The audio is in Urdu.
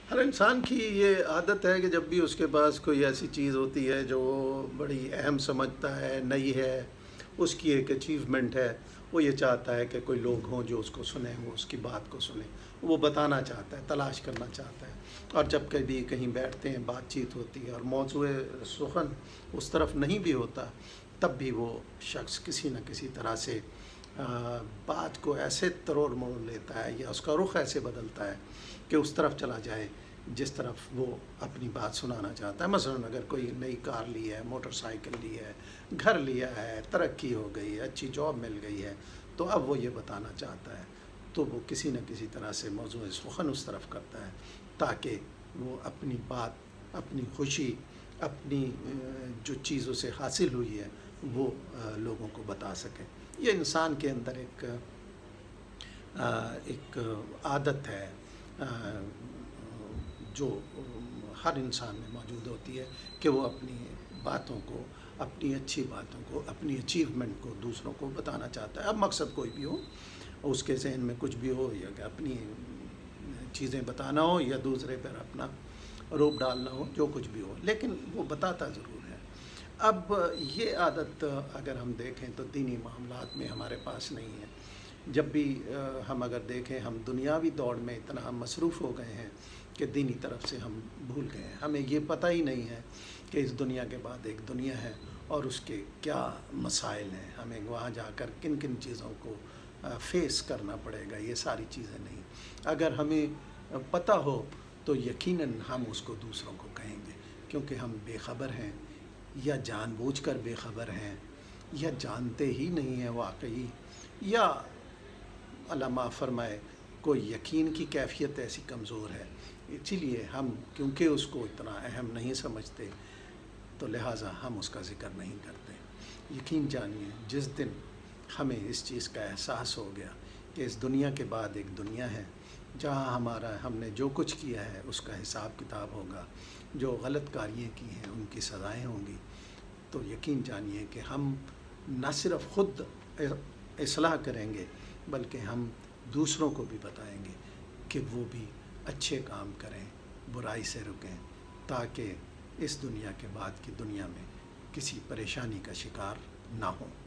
ہر انسان کی یہ عادت ہے کہ جب بھی اس کے پاس کوئی ایسی چیز ہوتی ہے جو وہ بڑی اہم سمجھتا ہے، نئی ہے، اس کی ایک اچیومنٹ ہے، وہ یہ چاہتا ہے کہ کوئی لوگ ہوں جو اس کو سنیں، وہ اس کی بات کو سنیں، وہ بتانا چاہتا ہے، تلاش کرنا چاہتا ہے۔ اور جب کبھی کہیں بیٹھتے ہیں، بات چیت ہوتی ہے اور موضوع سخن اس طرف نہیں بھی ہوتا، تب بھی وہ شخص کسی نہ کسی طرح سے بات کو ایسے تروڑ موڑ لیتا ہے یا اس کا رخ ایسے بدلتا ہے کہ اس طرف چلا جائے جس طرف وہ اپنی بات سنانا چاہتا ہے۔ مثلاً اگر کوئی نئی کار لی ہے، موٹر سائیکل لی ہے، گھر لیا ہے، ترقی ہو گئی ہے، اچھی جاب مل گئی ہے، تو اب وہ یہ بتانا چاہتا ہے، تو وہ کسی نہ کسی طرح سے موضوع سخن اس طرف کرتا ہے تاکہ وہ اپنی بات، اپنی خوشی، اپنی جو چیز اسے حاصل ہوئی ہے وہ لوگوں کو بتا سکے۔ یہ انسان کے اندر ایک عادت ہے جو ہر انسان میں موجود ہوتی ہے کہ وہ اپنی باتوں کو، اپنی اچھی باتوں کو، اپنی اچیومنٹ کو دوسروں کو بتانا چاہتا ہے۔ اب مقصد کوئی بھی ہو، اس کے ذہن میں کچھ بھی ہو، یا کہ اپنی چیزیں بتانا ہو یا دوسرے پر اپنا روپ ڈالنا ہو، جو کچھ بھی ہو، لیکن وہ بتاتا ضرور ہے۔ اب یہ عادت اگر ہم دیکھیں تو دینی معاملات میں ہمارے پاس نہیں ہے۔ جب بھی ہم اگر دیکھیں، ہم دنیاوی دوڑ میں اتنا مصروف ہو گئے ہیں کہ دینی طرف سے ہم بھول گئے ہیں۔ ہمیں یہ پتہ ہی نہیں ہے کہ اس دنیا کے بعد ایک دنیا ہے اور اس کے کیا مسائل ہیں، ہمیں وہاں جا کر کن کن چیزوں کو فیس کرنا پڑے گا، یہ ساری چیزیں نہیں۔ اگر ہمیں پتہ ہو تو یقیناً ہم اس کو دوسروں کو کہیں گے، کیونکہ ہم بے خبر ہیں، یا جان بوجھ کر بے خبر ہیں، یا جانتے ہی نہیں ہیں واقعی، یا اللہ معاف فرمائے کوئی یقین کی کیفیت ایسی کمزور ہے۔ اسی لیے ہم کیونکہ اس کو اتنا اہم نہیں سمجھتے تو لہٰذا ہم اس کا ذکر نہیں کرتے۔ یقین جانیے، جس دن ہمیں اس چیز کا احساس ہو گیا کہ اس دنیا کے بعد ایک دنیا ہے جہاں ہم نے جو کچھ کیا ہے اس کا حساب کتاب ہوگا، جو غلط کاریاں کی ہیں ان کی سزائیں ہوں گی، تو یقین جانیے کہ ہم نہ صرف خود اصلاح کریں گے بلکہ ہم دوسروں کو بھی بتائیں گے کہ وہ بھی اچھے کام کریں، برائی سے رکیں، تاکہ اس دنیا کے بعد کی دنیا میں کسی پریشانی کا شکار نہ ہوں۔